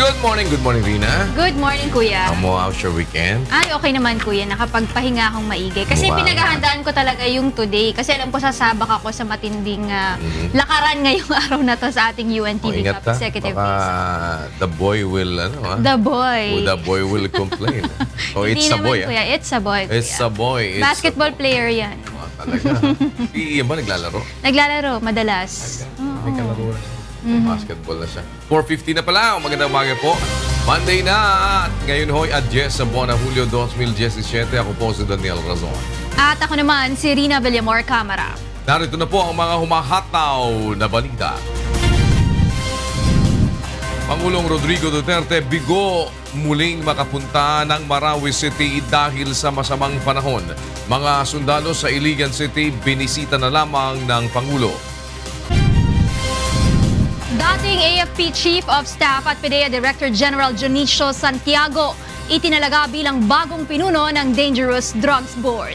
Good morning, Rina. Good morning, Kuya. How's your weekend? Ay, okay naman, Kuya. Nakapagpahinga akong maigi. Kasi pinaghahandaan ko talaga yung today. Kasi alam ko sasabak ako sa matinding lakaran ngayong araw na to sa ating UNTV Top Executive Baka the boy will, The boy. The boy will complain. So, it's a boy, Kuya. It's a boy, Kuya. It's a boy. Basketball player yan. Talaga. Iyan ba naglalaro? Naglalaro, madalas. May kalaro na. Basketball na siya. 4:50 na pala. Magandang umaga po. Monday na. At ngayon hoy, adjes sa buwan ng Hulyo 2017. Ako po si Daniel Razon. At ako naman, si Rina Villamor Camara. Narito na po ang mga humahataw na balita. Pangulong Rodrigo Duterte bigo muling makapunta ng Marawi City dahil sa masamang panahon. Mga sundalo sa Iligan City binisita na lamang ng Pangulo. Dating AFP Chief of Staff at PDEA Director General Junicio Santiago itinalaga bilang bagong pinuno ng Dangerous Drugs Board.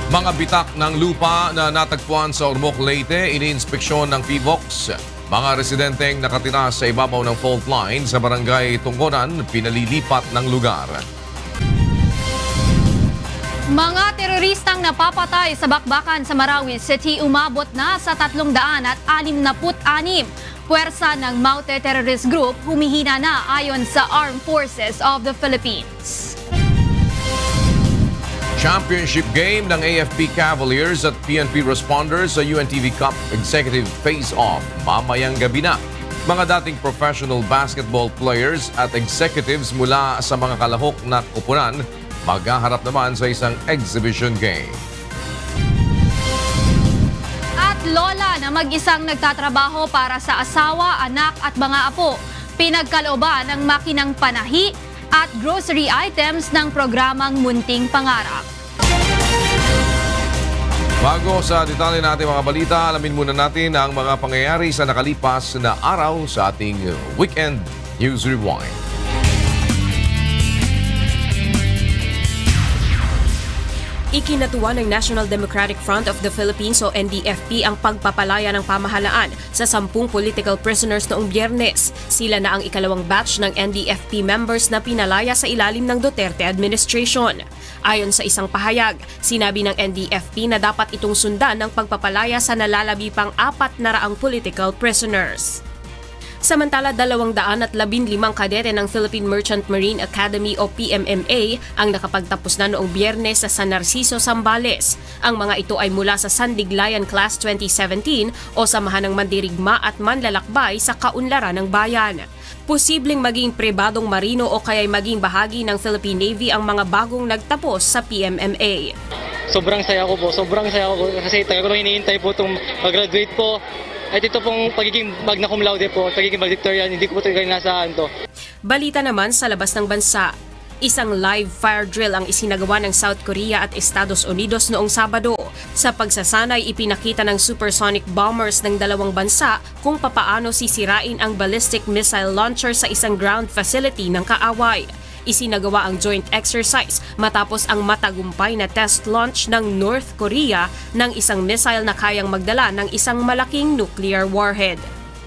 Mga bitak ng lupa na natagpuan sa Ormoc, Leyte, iniinspeksyon ng PBOX. Mga residenteng nakatira sa ibabaw ng fault line sa barangay Tunggonan, pinalilipat ng lugar. Mga teroristang napapatay sa bakbakan sa Marawi City umabot na sa 366. Puwersa ng Maute Terrorist Group humihina na ayon sa Armed Forces of the Philippines. Championship game ng AFP Cavaliers at PNP Responders sa UNTV Cup Executive Face-Off mamayang gabi na. Mga dating professional basketball players at executives mula sa mga kalahok na kupunan maghaharap naman sa isang exhibition game. At lola na mag-isang nagtatrabaho para sa asawa, anak at mga apo, pinagkalooban ng makinang panahi at grocery items ng programang Munting Pangarap. Bago sa detalye natin mga balita, alamin muna natin ang mga pangyayari sa nakalipas na araw sa ating Weekend News Rewind. Ikinatuwa ng National Democratic Front of the Philippines o NDFP ang pagpapalaya ng pamahalaan sa 10 political prisoners noong Biyernes. Sila na ang ikalawang batch ng NDFP members na pinalaya sa ilalim ng Duterte administration. Ayon sa isang pahayag, sinabi ng NDFP na dapat itong sundan ng pagpapalaya sa nalalabi pang 400 political prisoners. Samantala, 215 kadete ng Philippine Merchant Marine Academy o PMMA ang nakapagtapos na noong Biyernes sa San Narciso, Zambales. Ang mga ito ay mula sa Sandiglayan Class 2017 o Samahan ng Mandirigma at Manlalakbay sa Kaunlaran ng Bayan. Posibleng maging pribadong marino o kaya'y maging bahagi ng Philippine Navy ang mga bagong nagtapos sa PMMA. Sobrang saya ko po kasi tagal ko hinihintay po itong mag-graduate po. At ito pong pagiging magna cum laude po, pagiging valedictorian, hindi ko po talaga inasahan to. Balita naman sa labas ng bansa. Isang live fire drill ang isinagawa ng South Korea at Estados Unidos noong Sabado. Sa pagsasanay, ipinakita ng supersonic bombers ng dalawang bansa kung papaano sisirain ang ballistic missile launcher sa isang ground facility ng kaaway. Isinagawa ang joint exercise matapos ang matagumpay na test launch ng North Korea ng isang missile na kayang magdala ng isang malaking nuclear warhead.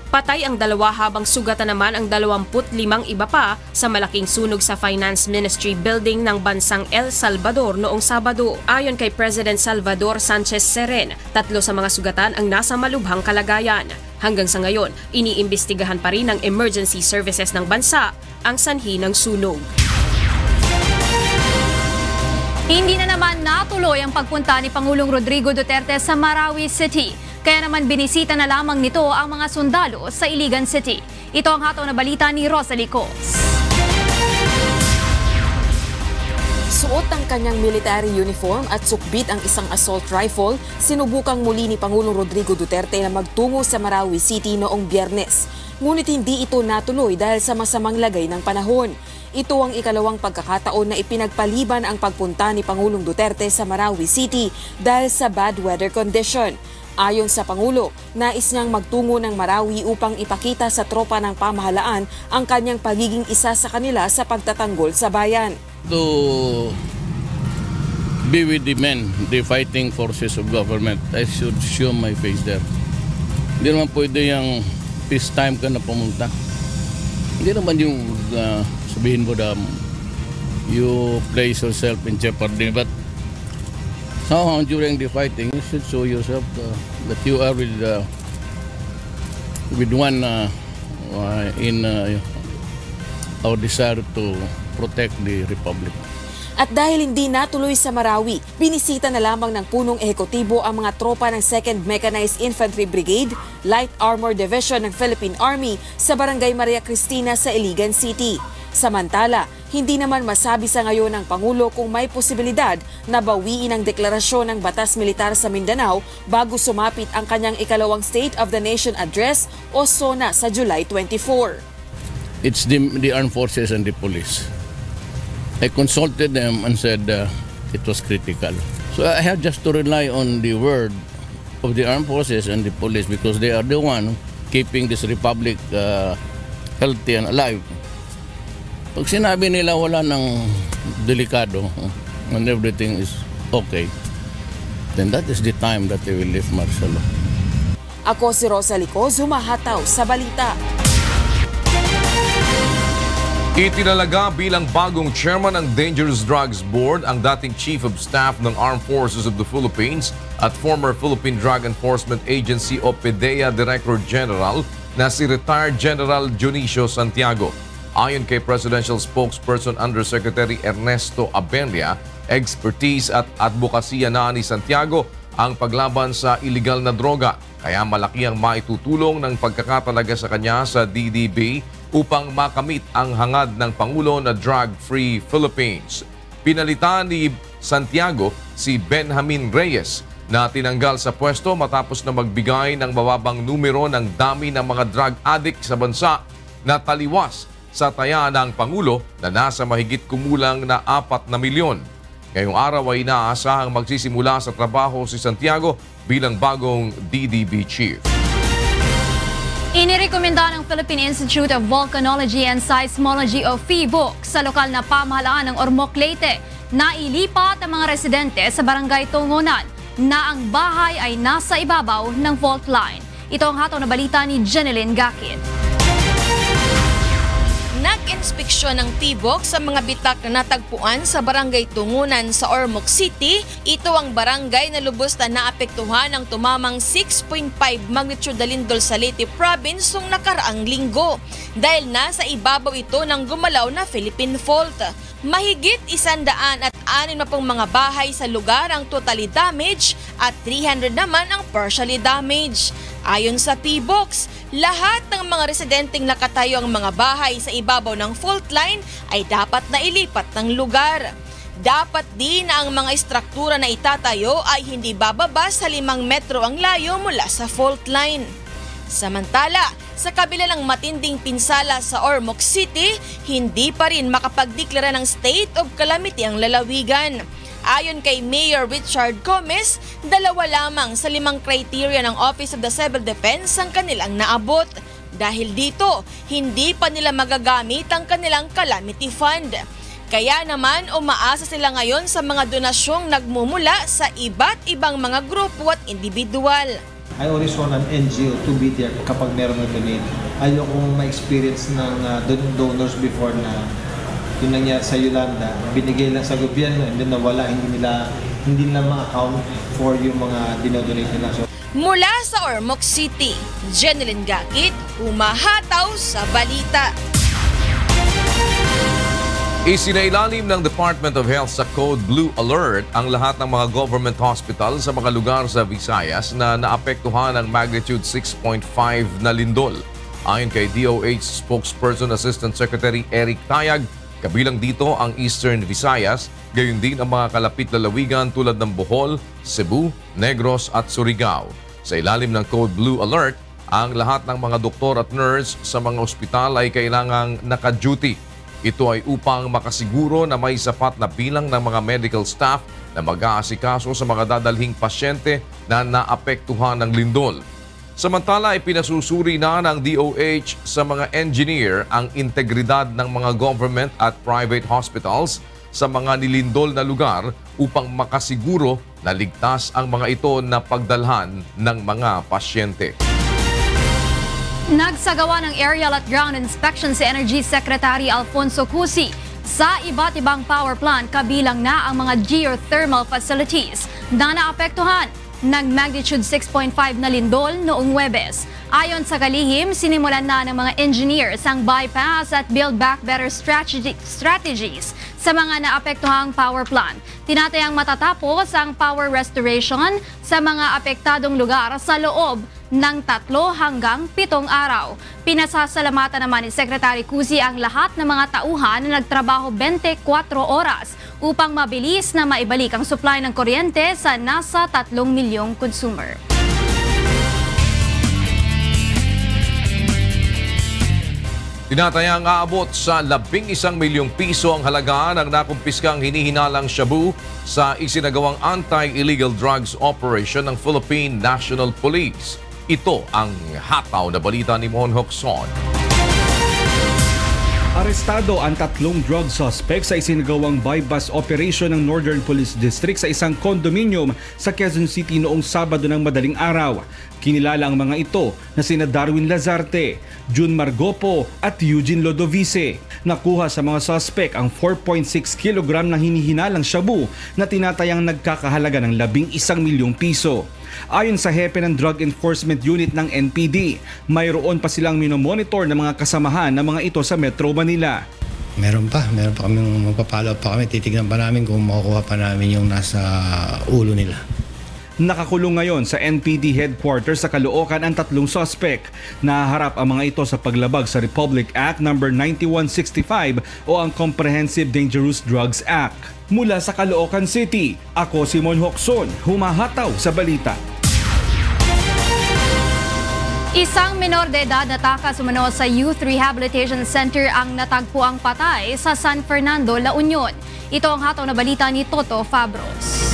Patay ang dalawa habang sugatan naman ang 25 iba pa sa malaking sunog sa Finance Ministry building ng bansang El Salvador noong Sabado. Ayon kay President Salvador Sanchez Seren, 3 sa mga sugatan ang nasa malubhang kalagayan. Hanggang sa ngayon, iniimbestigahan pa rin ng emergency services ng bansa ang sanhi ng sunog. Hindi na naman natuloy ang pagpunta ni Pangulong Rodrigo Duterte sa Marawi City. Kaya naman binisita na lamang nito ang mga sundalo sa Iligan City. Ito ang hataw na balita ni Rosalie Cos. Suot ang kanyang military uniform at sukbit ang isang assault rifle, sinubukang muli ni Pangulong Rodrigo Duterte na magtungo sa Marawi City noong Biyernes. Ngunit hindi ito natuloy dahil sa masamang lagay ng panahon. Ito ang ikalawang pagkakataon na ipinagpaliban ang pagpunta ni Pangulong Duterte sa Marawi City dahil sa bad weather condition. Ayon sa Pangulo, nais niyang magtungo ng Marawi upang ipakita sa tropa ng pamahalaan ang kanyang pagiging isa sa kanila sa pagtatanggol sa bayan. To be with the men, the fighting forces of government, I should show my face there. Hindi naman pwede yung peacetime ka na pumunta. Hindi naman yung sabihin mo na you place yourself in jeopardy, but somehow during the fighting, you should show yourself that you are with one in our desire to protect the Republic. At dahil hindi natuloy sa Marawi, binisita na lamang ng punong ehekutibo ang mga tropa ng 2nd Mechanized Infantry Brigade, Light Armor Division ng Philippine Army sa Barangay Maria Cristina sa Iligan City. Samantala, hindi naman masabi sa ngayon ng Pangulo kung may posibilidad na bawiin ang deklarasyon ng batas militar sa Mindanao bago sumapit ang kanyang ikalawang State of the Nation Address o SONA sa July 24. It's the armed forces and the police. I consulted them and said it was critical. So I have just to rely on the word of the armed forces and the police because they are the one keeping this republic healthy and alive. Pag sinabi nila wala ng delikado and everything is okay, then that is the time that they will lift martial law. Ako si Rosa Licoz, humahataw sa balita. Itinalaga bilang bagong chairman ng Dangerous Drugs Board ang dating Chief of Staff ng Armed Forces of the Philippines at former Philippine Drug Enforcement Agency o PDEA Director General na si retired General Dionisio Santiago. Ayon kay Presidential Spokesperson Undersecretary Ernesto Abella, expertise at advokasya na ni Santiago ang paglaban sa iligal na droga, kaya malaki ang maitutulong ng pagkakatalaga sa kanya sa DDB upang makamit ang hangad ng Pangulo na drug-free Philippines. Pinalitan ni Santiago si Benjamin Reyes na tinanggal sa pwesto matapos na magbigay ng mababang numero ng dami ng mga drug addict sa bansa na taliwas sa taya ng Pangulo na nasa mahigit kumulang na 4 na milyon. Ngayong araw ay inaasahang magsisimula sa trabaho si Santiago bilang bagong DDB Chief. Inirekomenda ng Philippine Institute of Volcanology and Seismology o PHIVOC sa lokal na pamahalaan ng Ormoc, Leyte na ilipat ang mga residente sa Barangay Tungunan na ang bahay ay nasa ibabaw ng fault line. Ito ang hataw na balita ni Jeneline Gakit. Nag-inspeksyon ng PHIVOC sa mga bitak na natagpuan sa Barangay Tungunan sa Ormoc City. Ito ang barangay na lubos na naapektuhan ng tumamang 6.5 magnitude na lindol sa Leyte Province noong nakaraang linggo dahil nasa ibabaw ito ng gumalaw na Philippine Fault. Mahigit 160 mga bahay sa lugar ang totally damaged at 300 naman ang partially damaged. Ayon sa PHIVOC, lahat ng mga residenteng nakatayo ang mga bahay sa ibabaw ng fault line ay dapat na ilipat ng lugar. Dapat din na ang mga istruktura na itatayo ay hindi bababa sa 5 metro ang layo mula sa fault line. Samantala, sa kabila ng matinding pinsala sa Ormoc City, hindi pa rin makapagdeklara ng state of calamity ang lalawigan. Ayon kay Mayor Richard Gomez, 2 lamang sa 5 criteria ng Office of the Civil Defense ang kanilang naabot. Dahil dito, hindi pa nila magagamit ang kanilang calamity fund. Kaya naman umaasa sila ngayon sa mga donasyong nagmumula sa iba't ibang mga grupo at individual. I always want an NGO to be there kapag meron ng donate. Ayokong ma-experience ng donors before na yung nangyari sa Yolanda, binigay lang sa gobyerno and then nawala, hindi nila ma-account for yung mga dinodonate nila. So, mula sa Ormoc City, Jeneline Gakit, humahataw sa balita. Isinailalim ng Department of Health sa Code Blue Alert ang lahat ng mga government hospital sa mga lugar sa Visayas na naapektuhan ng magnitude 6.5 na lindol. Ayon kay DOH Spokesperson Assistant Secretary Eric Tayag, kabilang dito ang Eastern Visayas, gayon din ang mga kalapit lalawigan tulad ng Bohol, Cebu, Negros at Surigao. Sa ilalim ng Code Blue Alert, ang lahat ng mga doktor at nurse sa mga ospital ay kailangang naka-duty. Ito ay upang makasiguro na may sapat na bilang ng mga medical staff na mag-aasikaso sa mga dadalhing pasyente na naapektuhan ng lindol. Samantala, ipinasusuri na ng DOH sa mga engineer ang integridad ng mga government at private hospitals sa mga nilindol na lugar upang makasiguro na ligtas ang mga ito na pagdalhan ng mga pasyente. Nagsagawa ng aerial at ground inspection si Energy Secretary Alfonso Cusi sa iba't ibang power plant kabilang na ang mga geothermal facilities na naapektuhan ng magnitude 6.5 na lindol noong Huwebes. Ayon sa kalihim, sinimulan na ng mga engineers ang bypass at build back better strategies sa mga naapektuhang power plant. Tinatayang matatapos ang power restoration sa mga apektadong lugar sa loob ng 3 hanggang 7 araw. Pinasasalamatan naman ni Secretary Cusi ang lahat ng mga tauhan na nagtrabaho 24 oras upang mabilis na maibalik ang supply ng kuryente sa nasa 3 milyong consumer. Tinatayang aabot sa 11 milyong piso ang halaga ng nakumpiskang hinihinalang shabu sa isinagawang anti-illegal drugs operation ng Philippine National Police. Ito ang hataw na balita ni Mon Hokson. Arestado ang 3 drug suspects sa isinagawang buy-bust operation ng Northern Police District sa isang condominium sa Quezon City noong Sabado ng madaling araw. Kinilala ang mga ito na sina Darwin Lazarte, June Margopo at Eugene Lodovice. Nakuha sa mga suspect ang 4.6 kg na hinihinalang shabu na tinatayang nagkakahalaga ng 11 milyong piso. Ayon sa hepe ng Drug Enforcement Unit ng NPD, mayroon pa silang minomonitor ng mga kasamahan ng mga ito sa Metro Manila. Meron pa kaming magpapalo pa kami, titignan pa namin kung makukuha pa namin yung nasa ulo nila. Nakakulong ngayon sa NPD headquarters sa Caloocan ang 3 suspect. Nahaharap ang mga ito sa paglabag sa Republic Act No. 9165 o ang Comprehensive Dangerous Drugs Act. Mula sa Caloocan City, ako si Mon Hokson, humahataw sa balita. Isang minor de edad na takas umano sa Youth Rehabilitation Center ang natagpuang patay sa San Fernando, La Union. Ito ang hataw na balita ni Toto Fabros.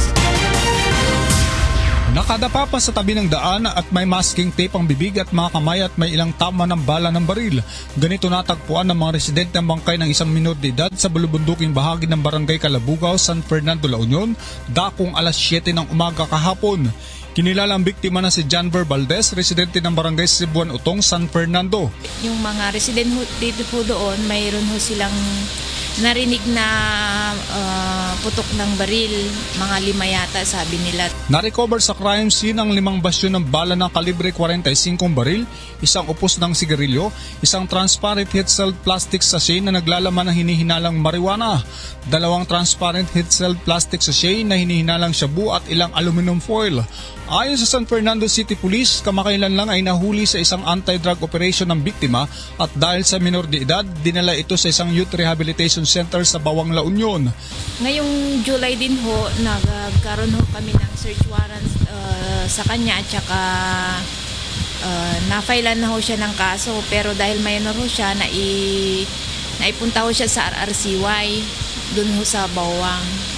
Nakadapa pa sa tabi ng daan at may masking tape ang bibig at mga kamay at may ilang tama ng bala ng baril. Ganito natagpuan ng mga residente ng bangkay ng isang minor de edad sa bulubunduking bahagi ng Barangay Calabugaw, San Fernando, La Union, dakong alas 7 ng umaga kahapon. Kinilala ang biktima na si Janver Valdez, residente ng Barangay Cebuan Utong, San Fernando. Yung mga resident dito po doon, mayroon ho silang narinig na putok ng baril, mga 5 yata sabi nila. Na-recover sa crime scene ang 5 basyon ng bala ng kalibre 45 baril, isang upos ng sigarilyo, isang transparent heat-sealed plastic sachet na naglalaman ng hinihinalang marijuana, 2 transparent heat-sealed plastic sachet na hinihinalang shabu at ilang aluminum foil. Ayon sa San Fernando City Police, kamakailan lang ay nahuli sa isang anti-drug operation ng biktima at dahil sa minor de edad, dinala ito sa isang youth rehabilitation center sa Bawang, La Union. Ngayong July din ho, nagkaroon ho kami ng search warrant sa kanya at saka na-filean na ho siya ng kaso, pero dahil minor ho siya, naipunta ho siya sa RRCY dun ho sa Bawang.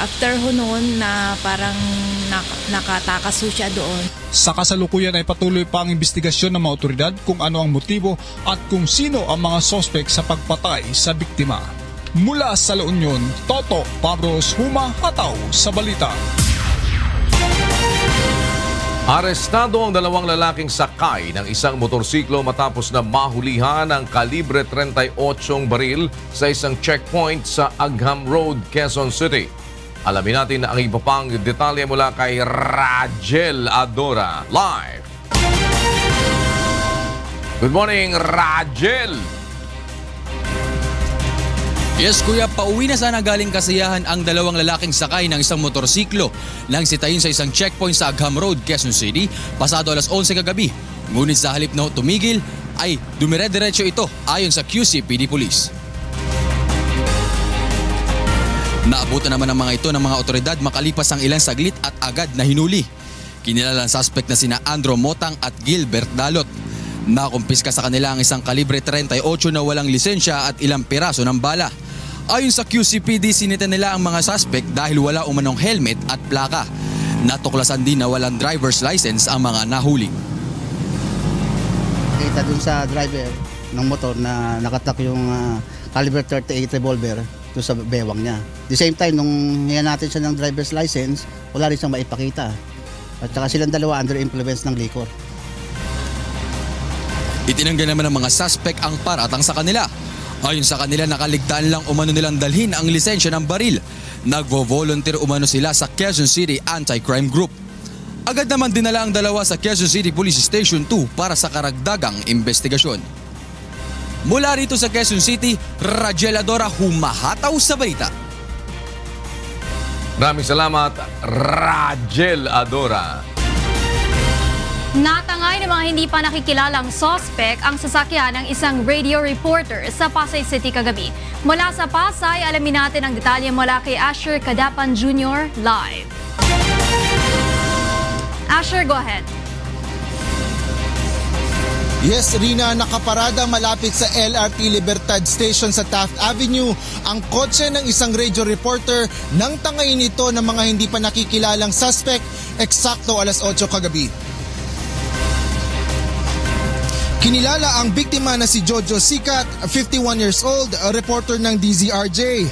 After ho noon na parang nakatakas ho siya doon. Sa kasalukuyan ay patuloy pa ang investigasyon ng mga otoridad kung ano ang motibo at kung sino ang mga sospek sa pagpatay sa biktima. Mula sa La Union, Toto Fabros, humahataw sa balita. Arestado ang 2 lalaking sakay ng isang motorsiklo matapos na mahulihan ng kalibre 38 baril sa isang checkpoint sa Agham Road, Quezon City. Alamin natin ang iba pang detalye mula kay Rajel Adora. Live! Good morning, Rajel! Yes, kuya, pauwi na sana galing Kasiyahan ang 2 lalaking sakay ng isang motorsiklo nang sitayin sa isang checkpoint sa Agham Road, Quezon City, pasado alas 11 kagabi. Ngunit sa halip na tumigil, ay dumire-diretso ito ayon sa QCPD Police. Naabutan naman ng mga ito ng mga otoridad makalipas ang ilang saglit at agad na hinuli. Kinilala ang suspect na sina Andrew Motang at Gilbert Dalot. Nakumpiska sa kanila ang isang kalibre 38 na walang lisensya at ilang piraso ng bala. Ayon sa QCPD, sinita nila ang mga suspect dahil wala umanong helmet at plaka. Natuklasan din na walang driver's license ang mga nahuli. Kita dun sa driver ng motor na nakatak yung caliber 38 revolver doon sa bewang niya. At the same time, nung hiyan natin siya ng driver's license, wala rin siyang maipakita. At saka silang dalawa under influence ng liquor. Itinanggal naman ng mga suspect ang paratang sa kanila. Ayon sa kanila, nakaligtaan lang umano nilang dalhin ang lisensya ng baril. Nagvo-volunteer umano sila sa Quezon City Anti-Crime Group. Agad naman dinala ang dalawa sa Quezon City Police Station 2 para sa karagdagang investigasyon. Mula rito sa Quezon City, Rajel Adora, humahataw sa balita. Maraming salamat, Rajel Adora. Natangay ng mga hindi pa nakikilalang sospek ang sasakyan ng isang radio reporter sa Pasay City kagabi. Mula sa Pasay, alamin natin ang detalye mula kay Asher Cadapan Jr. live. Asher, go ahead. Yes, Rina, nakaparada malapit sa LRT Libertad Station sa Taft Avenue ang kotse ng isang radio reporter nang tangayin ito ng mga hindi pa nakikilalang suspect eksakto alas 8 kagabi. Kinilala ang biktima na si Jojo Sikat, 51 years old, reporter ng DZRJ.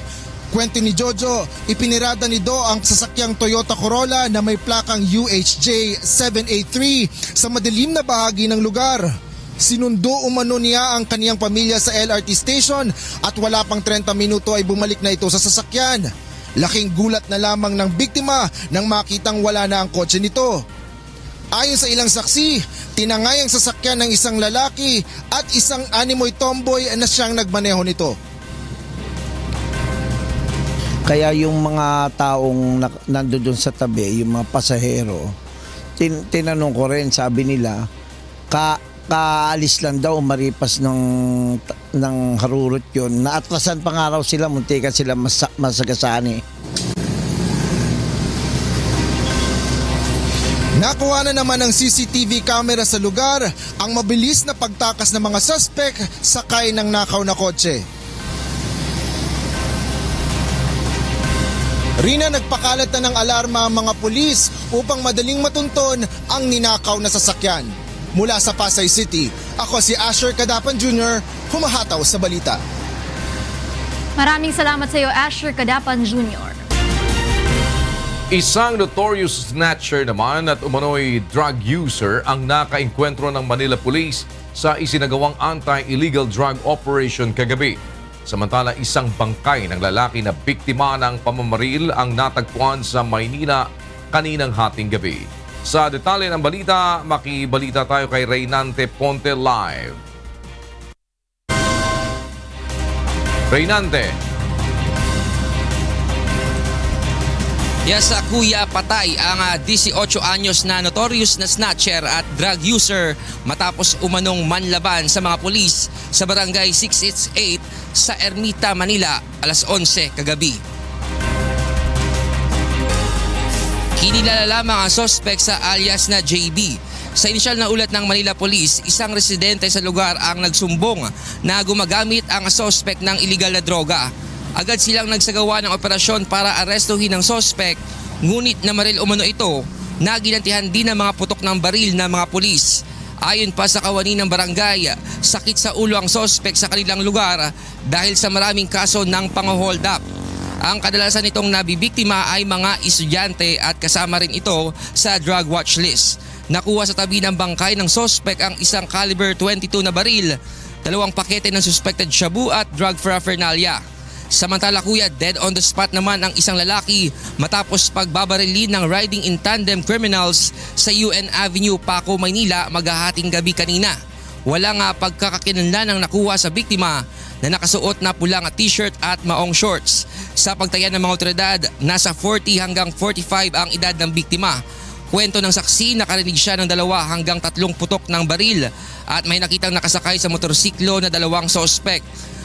Kwento ni Jojo, ipinirada nito ang sasakyang Toyota Corolla na may plakang UHJ 783 sa madilim na bahagi ng lugar. Sinundo umano niya ang kaniyang pamilya sa LRT station at wala pang 30 minuto ay bumalik na ito sa sasakyan. Laking gulat na lamang ng biktima nang makitang wala na ang kotse nito. Ayon sa ilang saksi, tinangay ang sasakyan ng isang lalaki at isang animoy tomboy na siyang nagmaneho nito. Kaya yung mga taong nandoon sa tabi, yung mga pasahero, tinanong ko rin, sabi nila, kaalis lang daw, maripas ng harurot yun. Naatrasan pa nga raw sila, muntikan sila masagasani. Nakuha na naman ng CCTV camera sa lugar ang mabilis na pagtakas ng mga suspect sakay ng nakaw na kotse. Rina, nagpakalat na ng alarma ang mga pulis upang madaling matunton ang ninakaw na sasakyan. Mula sa Pasay City, ako si Asher Cadapan Jr., humahataw sa balita. Maraming salamat sa iyo, Asher Cadapan Jr. Isang notorious snatcher naman at umano'y drug user ang nakaengkwentro ng Manila Police sa isinagawang anti-illegal drug operation kagabi. Samantala, isang bangkay ng lalaki na biktima ng pamamaril ang natagpuan sa Maynila kaninang hating gabi. Sa detalye ng balita, makibalita tayo kay Reynante Ponte live. Reynante. Yes, kuya, patay ang 18 anyos na notorious na snatcher at drug user matapos umanong manlaban sa mga pulis sa barangay 668 sa Ermita, Manila, alas 11 kagabi. Kinilala lamang ang suspect sa alias na JB. Sa inisyal na ulat ng Manila Police, isang residente sa lugar ang nagsumbong na gumagamit ang suspect ng illegal na droga. Agad silang nagsagawa ng operasyon para arestuhin ang suspect, ngunit namaril umano ito na ginantihan din ng mga putok ng baril ng mga pulis. Ayon pa sa kawani ng barangay, sakit sa ulo ang suspect sa kanilang lugar dahil sa maraming kaso ng pang-hold up. Ang kadalasan nitong nabibiktima ay mga estudyante at kasama rin ito sa drug watch list. Nakuha sa tabi ng bangkay ng suspect ang isang caliber 22 na baril, 2 pakete ng suspected shabu at drug paraphernalia. Samantala kuya, dead on the spot naman ang isang lalaki matapos pagbabarilin ng riding in tandem criminals sa UN Avenue, Paco, Maynila maghahating gabi kanina. Walang pagkakakinanlan ang nakuha sa biktima na nakasuot na pulang t-shirt at maong shorts. Sa pagtaya ng mga otoridad, nasa 40 hanggang 45 ang edad ng biktima. Kwento ng saksi, nakarinig siya ng 2 hanggang 3 putok ng baril at may nakitang nakasakay sa motorsiklo na 2 sospek.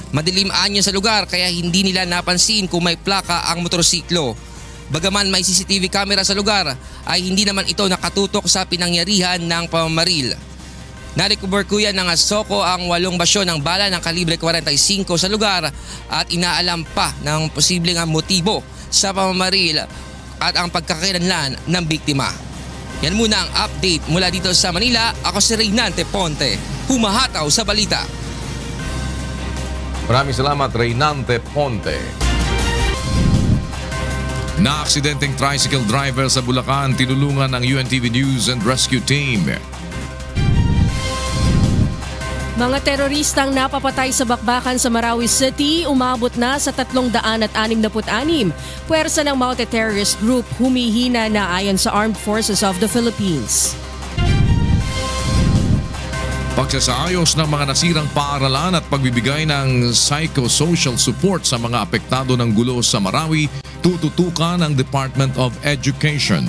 Madilim anyo sa lugar kaya hindi nila napansin kung may plaka ang motorsiklo. Bagaman may CCTV camera sa lugar ay hindi naman ito nakatutok sa pinangyarihan ng pamamaril. Narikover kuya ng Soko ang 8 basyo ng bala ng kalibre 45 sa lugar at inaalam pa ng posibleng motibo sa pamamaril at ang pagkakakilanlan ng biktima. Yan muna ang update mula dito sa Manila. Ako si Reynante Ponte, humahataw sa balita. Maraming salamat, Reynante Ponte. Na-aksidenteng tricycle driver sa Bulacan, tinulungan ng UNTV News and Rescue Team. Mga teroristang napapatay sa bakbakan sa Marawi City umabot na sa 366. Puwersa ng Maute Terrorist Group humihina na ayon sa Armed Forces of the Philippines. Pagsasaayos ng mga nasirang paaralan at pagbibigay ng psychosocial support sa mga apektado ng gulo sa Marawi, tututukan ng Department of Education.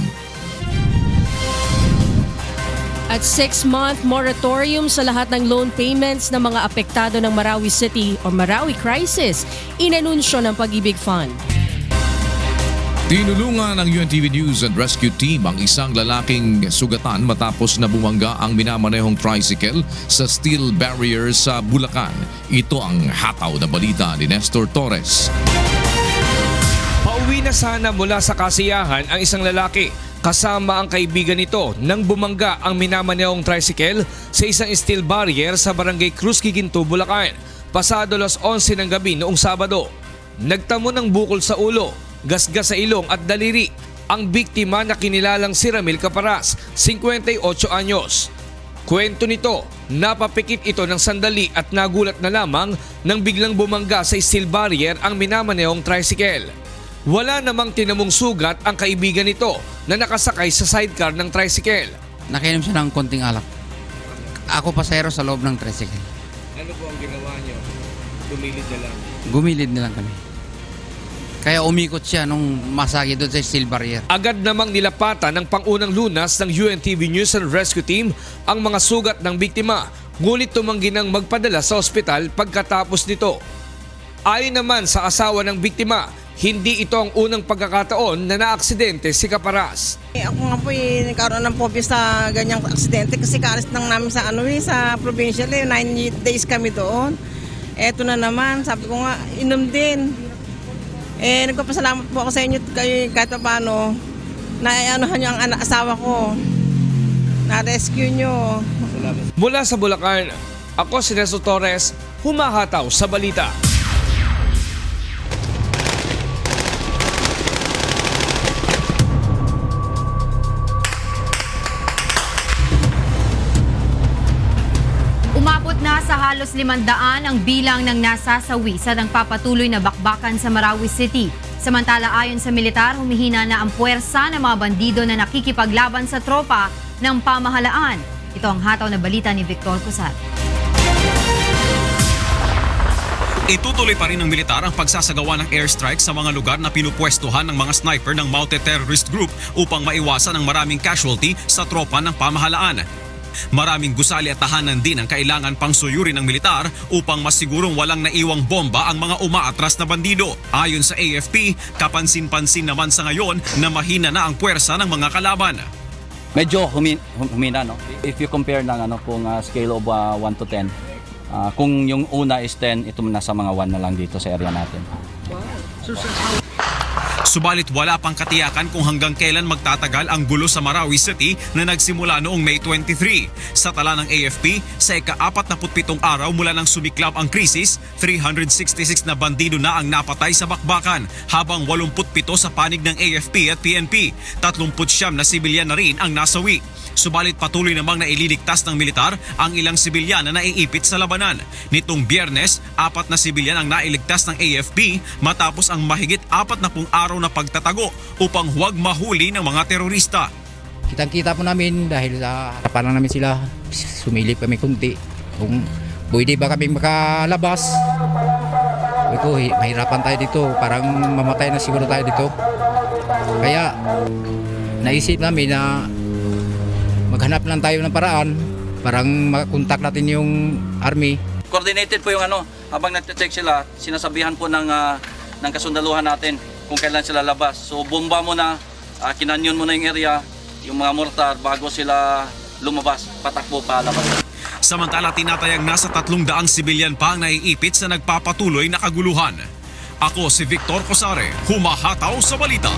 At 6-month moratorium sa lahat ng loan payments ng mga apektado ng Marawi City o Marawi Crisis, inanunsyo ng Pag-ibig Fund. Tinulungan ng UNTV News and Rescue Team ang isang lalaking sugatan matapos na bumangga ang minamanehong tricycle sa steel barrier sa Bulacan. Ito ang hataw na balita ni Nestor Torres. Pauwi na sana mula sa kasiyahan ang isang lalaki kasama ang kaibigan nito nang bumangga ang minamanehong tricycle sa isang steel barrier sa Barangay Cruz Giginto, Bulacan. Pasado alas 11 ng gabi noong Sabado. Nagtamo ng bukol sa ulo, gasgas sa ilong at daliri ang biktima na kinilalang si Ramil Caparas, 58 anyos. Kwento nito, napapikit ito ng sandali at nagulat na lamang nang biglang bumangga sa steel barrier ang minamanehong tricycle. Wala namang tinamong sugat ang kaibigan nito na nakasakay sa sidecar ng tricycle. Nakainom siya ng konting alak. Ako pasahero sa loob ng tricycle. Ano po ang ginawa niyo? Gumilid na lang? Gumilid na lang kami. Kaya umikot siya nung masagi doon sa steel barrier. Agad namang nilapatan ng pangunang lunas ng UNTV News and Rescue Team ang mga sugat ng biktima, ngunit tumanggi nang magpadala sa ospital pagkatapos nito. Ayon naman sa asawa ng biktima, hindi ito ang unang pagkakataon na naaksidente si Caparas. Ako nga po nagkaroon ng phobia sa ganyang aksidente kasi kaalis lang namin sa sa provincial 9 days kami doon. Eto na naman, sabi ko nga inom din. Nagpapasalamat po ako sa inyo kahit paano na anuhan niyo ang asawa ko. Na-rescue niyo. Mula sa Bulacan, ako si Nestor Torres, humahataw sa balita. Umabot na sa halos 500 ang bilang ng nasasawi sa nagpapatuloy na bakbakan sa Marawi City. Samantala ayon sa militar, humihina na ang puwersa ng mga bandido na nakikipaglaban sa tropa ng pamahalaan. Ito ang hataw na balita ni Victor Cosar. Itutuloy pa rin ng militar ang pagsasagawa ng airstrike sa mga lugar na pinupwestuhan ng mga sniper ng Maute Terrorist Group upang maiwasan ang maraming casualty sa tropa ng pamahalaan. Maraming gusali at tahanan din ang kailangan pang suyurin ng militar upang masigurong walang naiwang bomba ang mga umaatras na bandido. Ayon sa AFP, kapansin-pansin naman sa ngayon na mahina na ang puwersa ng mga kalaban. Medyo humina, no? If you compare ng kung scale of 1 to 10, kung yung una is 10, ito nasa mga 1 na lang dito sa area natin. Subalit wala pang katiyakan kung hanggang kailan magtatagal ang gulo sa Marawi City na nagsimula noong May 23. Sa tala ng AFP, sa ika-47 araw mula nang sumiklab ang krisis, 366 na bandido na ang napatay sa bakbakan, habang 87 sa panig ng AFP at PNP. 39 na sibilyan na rin ang nasawi. Subalit patuloy namang naililigtas ng militar ang ilang sibilyan na naiipit sa labanan. Nitong Biyernes, 4 na sibilyan ang nailigtas ng AFP matapos ang mahigit 40 araw na pagtatago upang huwag mahuli ng mga terorista. Kitang-kita po namin dahil sa harapan lang namin sila, sumilip kami kunti. Kung pwede ba kami makalabas, mahirapan tayo dito, parang mamatay na siguro tayo dito. Kaya naisip namin na maghanap lang tayo ng paraan, parang makontak natin yung army. Coordinated po yung habang nagte-check sila, sinasabihan po ng kasundaluhan natin kung kailan sila labas. So bomba mo na, kinanyon mo na yung area, yung mga mortar bago sila lumabas, patakbo pa labas. Samantala tinatayang nasa 300 sibilyan pa ang naiipit sa nagpapatuloy na kaguluhan. Ako si Victor Cosare, humahataw sa balita.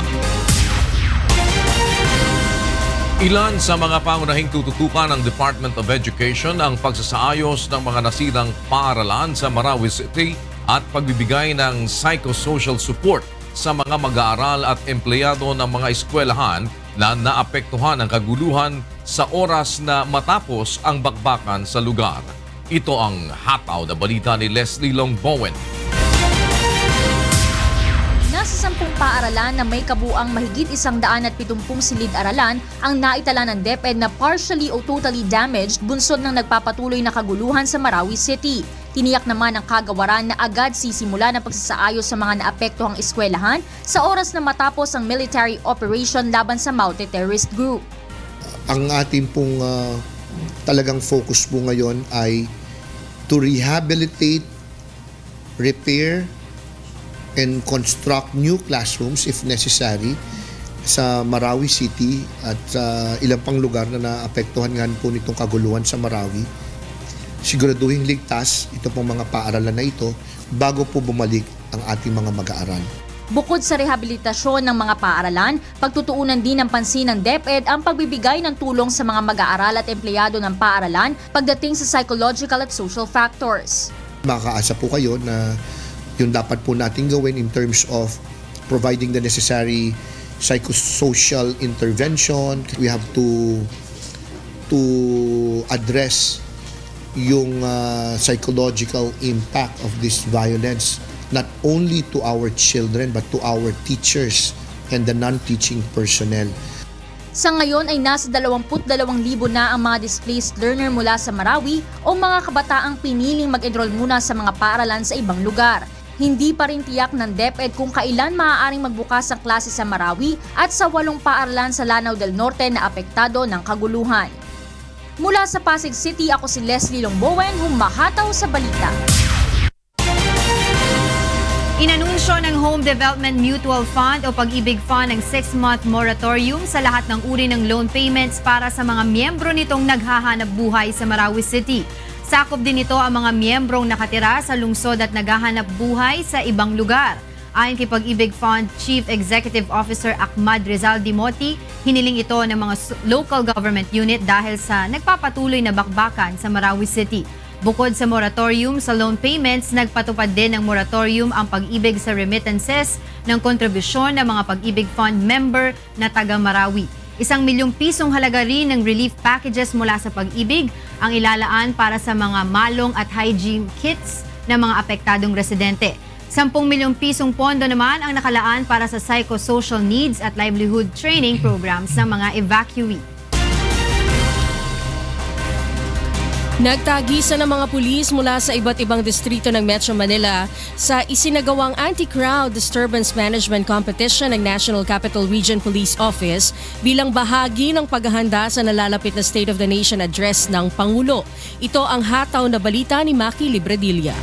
Ilan sa mga pangunahing tututukan ng Department of Education ang pagsasaayos ng mga nasirang paaralan sa Marawi City at pagbibigay ng psychosocial support sa mga mag-aaral at empleyado ng mga eskwelahan na naapektuhan ng kaguluhan sa oras na matapos ang bakbakan sa lugar. Ito ang hataw na balita ni Leslie Longbowen. Nasa 10 paaralan na may kabuang mahigit 170 silid-aralan ang naitala ng DepEd na partially o totally damaged bunsod ng nagpapatuloy na kaguluhan sa Marawi City. Tiniyak naman ng kagawaran na agad sisimula ng pagsasaayos sa mga naapektuhang eskwelahan sa oras na matapos ang military operation laban sa Maute Terrorist Group. Ang ating pong talagang focus po ngayon ay to rehabilitate, repair, and construct new classrooms if necessary sa Marawi City at ilang pang lugar na naapektuhan nga po nitong kaguluhan sa Marawi. Siguraduhin ligtas ito pong mga paaralan na ito bago po bumalik ang ating mga mag-aaral. Bukod sa rehabilitasyon ng mga paaralan, pagtutuunan din ng pansin ng DepEd ang pagbibigay ng tulong sa mga mag-aaral at empleyado ng paaralan pagdating sa psychological at social factors. Makakaasa po kayo na yung dapat po natin gawin in terms of providing the necessary psychosocial intervention. We have to address yung psychological impact of this violence not only to our children but to our teachers and the non-teaching personnel. Sa ngayon ay nasa 22,000 na ang mga displaced learner mula sa Marawi o mga kabataang piniling mag-enroll muna sa mga paaralan sa ibang lugar. Hindi pa rin tiyak ng DepEd kung kailan maaaring magbukas ang klase sa Marawi at sa 8 paaralan sa Lanao del Norte na apektado ng kaguluhan. Mula sa Pasig City, ako si Leslie Longbowen, humahataw sa balita. Inanunsyo ng Home Development Mutual Fund o Pag-ibig Fund ng 6-month moratorium sa lahat ng uri ng loan payments para sa mga miyembro nitong naghahanap buhay sa Marawi City. Sakop din ito ang mga miyembrong nakatira sa lungsod at naghahanap buhay sa ibang lugar. Ayon kay Pag-ibig Fund Chief Executive Officer Ahmad Rizal Dimoti, hiniling ito ng mga local government unit dahil sa nagpapatuloy na bakbakan sa Marawi City. Bukod sa moratorium sa loan payments, nagpatupad din ng moratorium ang Pag-ibig sa remittances ng kontribusyon ng mga Pag-ibig Fund member na taga Marawi. 1 milyong pisong halaga rin ng relief packages mula sa Pag-ibig ang ilalaan para sa mga malong at hygiene kits ng mga apektadong residente. 10 milyong pisong pondo naman ang nakalaan para sa psychosocial needs at livelihood training programs ng mga evacuee. Nagtagisan ng mga pulis mula sa iba't ibang distrito ng Metro Manila sa isinagawang Anti-Crowd Disturbance Management Competition ng National Capital Region Police Office bilang bahagi ng paghahanda sa nalalapit na State of the Nation Address ng Pangulo. Ito ang hataw na balita ni Maki Libredilla.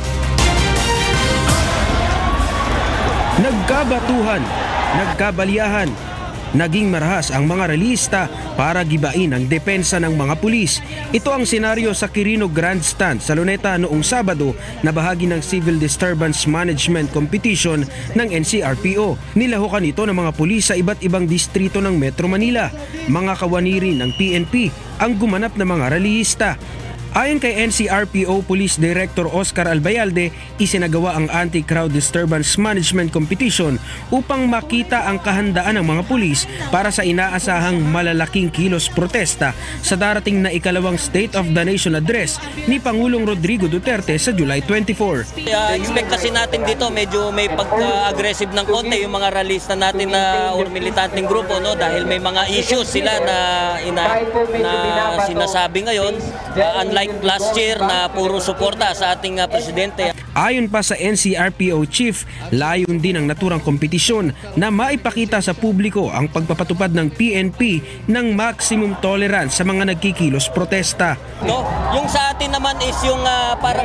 Nagkabatuhan, nagkabalyahan, naging marahas ang mga realista para gibain ang depensa ng mga pulis. Ito ang senaryo sa Quirino Grandstand sa Luneta noong Sabado na bahagi ng Civil Disturbance Management Competition ng NCRPO. Nilahukan ito ng mga pulis sa iba't ibang distrito ng Metro Manila. Mga kawani rin ng PNP ang gumanap na mga realista. Ayon kay NCRPO Police Director Oscar Albayalde, isinagawa ang Anti-Crowd Disturbance Management Competition upang makita ang kahandaan ng mga pulis para sa inaasahang malalaking kilos protesta sa darating na ikalawang State of the Nation Address ni Pangulong Rodrigo Duterte sa July 24. Expect kasi natin dito medyo may pag-aggressive ng konti yung mga realista natin na or militanteng grupo, no, dahil may mga issues sila na sinasabi ngayon, unlike last year na puro suporta sa ating presidente. Ayon pa sa NCRPO Chief, layon din ang naturang kompetisyon na maipakita sa publiko ang pagpapatupad ng PNP ng maximum tolerance sa mga nagkikilos protesta. No, yung sa atin naman is yung para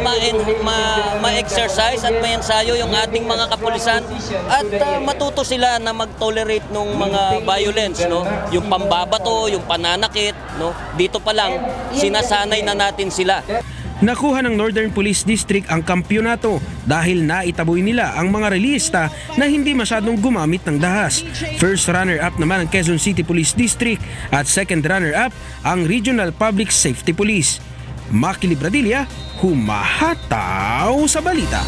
ma-exercise at ma-ensayo yung ating mga kapulisan at matuto sila na mag-tolerate ng mga violence, no? Yung pambabato, yung pananakit, no? Dito pa lang sinasanay na natin sila. Nakuha ng Northern Police District ang kampyonato dahil naitaboy nila ang mga realista na hindi masyadong gumamit ng dahas. First runner-up naman ang Quezon City Police District at second runner-up ang Regional Public Safety Police. Maki Libradilla, humahataw sa balita.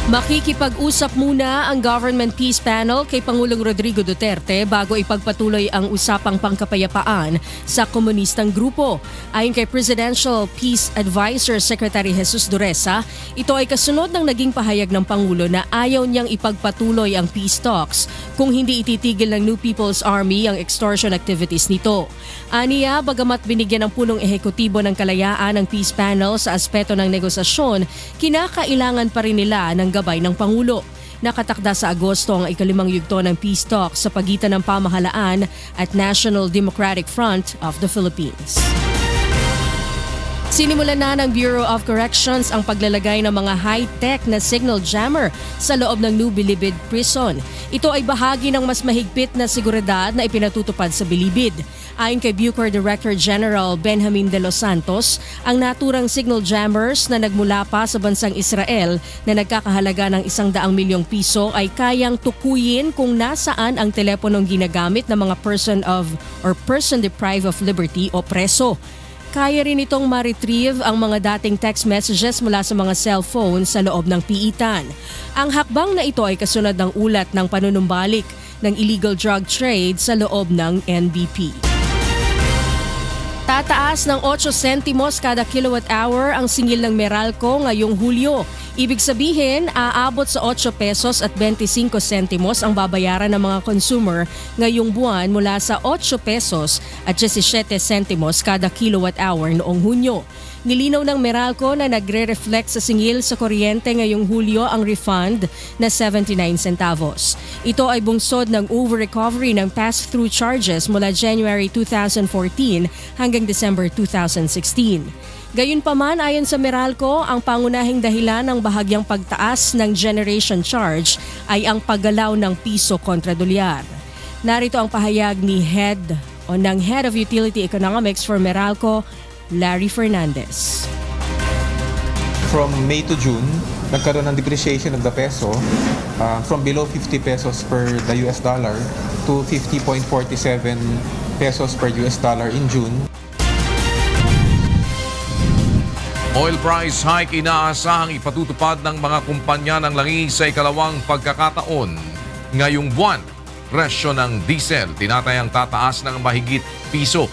Makikipag-usap muna ang Government Peace Panel kay Pangulong Rodrigo Duterte bago ipagpatuloy ang usapang pangkapayapaan sa komunistang grupo. Ayon kay Presidential Peace Advisor Secretary Jesus Duresa, ito ay kasunod ng naging pahayag ng Pangulo na ayaw niyang ipagpatuloy ang peace talks kung hindi ititigil ng New People's Army ang extortion activities nito. Aniya, bagamat binigyan ng punong ehekutibo ng kalayaan ng Peace Panel sa aspeto ng negosasyon, kinakailangan pa rin nila ng gabay ng Pangulo. Nakatakda sa Agosto ang ikalimang yugto ng peace talks sa pagitan ng pamahalaan at National Democratic Front of the Philippines. Sinimulan na ng Bureau of Corrections ang paglalagay ng mga high-tech na signal jammer sa loob ng New Bilibid Prison. Ito ay bahagi ng mas mahigpit na seguridad na ipinatutupad sa Bilibid. Ayon kay Bucor Director General Benjamin De Los Santos, ang naturang signal jammers na nagmula pa sa bansang Israel na nagkakahalaga ng 100 milyong piso ay kayang tukuyin kung nasaan ang teleponong ginagamit ng mga person deprived of liberty o preso. Kaya rin itong ma-retrieve ang mga dating text messages mula sa mga cellphone sa loob ng piitan. Ang hakbang na ito ay kasunod ng ulat ng panunumbalik ng illegal drug trade sa loob ng NBP. Tataas ng 8 sentimos kada kilowatt hour ang singil ng Meralco ngayong Hulyo. Ibig sabihin, aabot sa 8 pesos at 25 sentimos ang babayaran ng mga consumer ngayong buwan mula sa 8 pesos at 17 sentimos kada kilowatt hour noong Hunyo. Nilinaw ng Meralco na nagre-reflect sa singil sa kuryente ngayong Hulyo ang refund na 79 centavos. Ito ay bungsod ng over-recovery ng pass-through charges mula January 2014 hanggang December 2016. Gayunpaman, ayon sa Meralco, ang pangunahing dahilan ng bahagyang pagtaas ng generation charge ay ang paggalaw ng piso kontra dolyar. Narito ang pahayag ni Head of Utility Economics for Meralco, Larry Fernandez. From May to June, nagkaroon ng depreciation of the peso from below 50 pesos per the US dollar to 50.47 pesos per US dollar in June. Oil price hike inaasahang ipatutupad ng mga kumpanya ng langis sa ikalawang pagkakataon. Ngayong buwan, presyo ng diesel tinatayang tataas ng mahigit piso.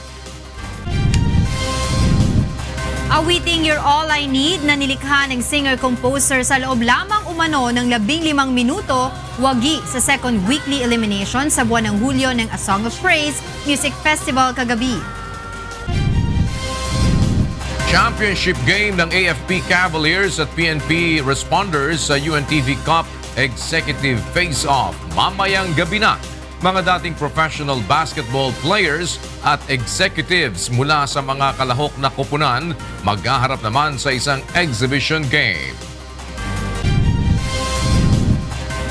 Awiting You're All I Need na nilikha ng singer-composer sa loob lamang umano ng 15 minuto, wagi sa second weekly elimination sa buwan ng Hulyo ng A Song of Praise Music Festival kagabi. Championship game ng AFP Cavaliers at PNP Responders sa UNTV Cup Executive Face-Off. Mamayang gabi na, mga dating professional basketball players at executives mula sa mga kalahok na koponan maghaharap naman sa isang exhibition game.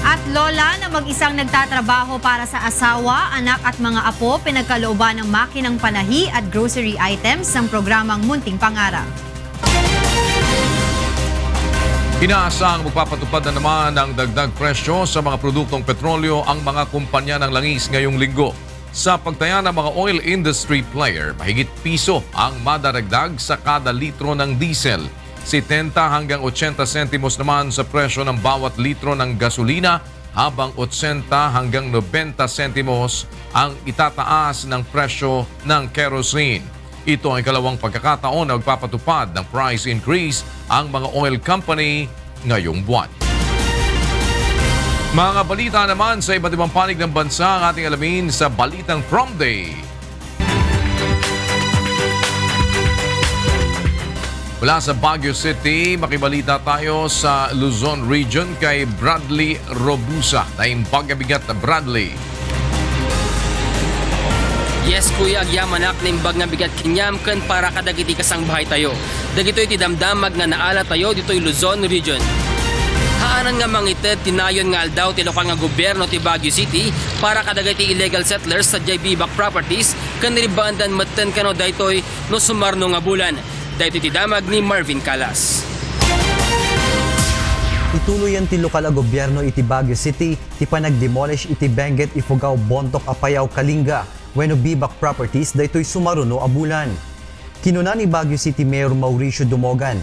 At lola na mag-isang nagtatrabaho para sa asawa, anak at mga apo pinagkalooban ng makinang panahi at grocery items ng programang Munting Pangarap. Inaasahang magpapatupad na naman ng dagdag presyo sa mga produktong petrolyo ang mga kumpanya ng langis ngayong linggo. Sa pagtaya ng mga oil industry player, mahigit piso ang madaragdag sa kada litro ng diesel. 70 hanggang 80 sentimos naman sa presyo ng bawat litro ng gasolina, habang 80 hanggang 90 sentimos ang itataas ng presyo ng kerosene. Ito ang ikalawang pagkakataon na magpapatupad ng price increase ang mga oil company ngayong buwan. Mga balita naman sa iba't ibang panig ng bansa ang ating alamin sa Balitang Prom Day. Mula sa Baguio City, makibalita tayo sa Luzon Region kay Bradley Robusa. Naimbag-abigat na Bradley. Yes, kuya, agyamanak na imbag na bigat kinyam kan para kadagiti kasang bahay tayo. Dagito'y tidamdamag nga naala tayo dito'y Luzon Region. Haanan nga mangited tinayon nga aldaw ti lokal nga gobyerno ti Baguio City para kadagiti illegal settlers sa J.B. Back Properties kan niribandan matten kano daytoy no sumarno nga bulan. Dahito ti damag ni Marvin Calas. Ituloy ang ti lokal a gobyerno iti Baguio City ti panag-demolish iti Benguet Ifugao Bontoc Apayao Kalinga wenno Bibak Properties daytoy sumaruno a bulan. Kinuna ni Baguio City Mayor Mauricio Dumogan,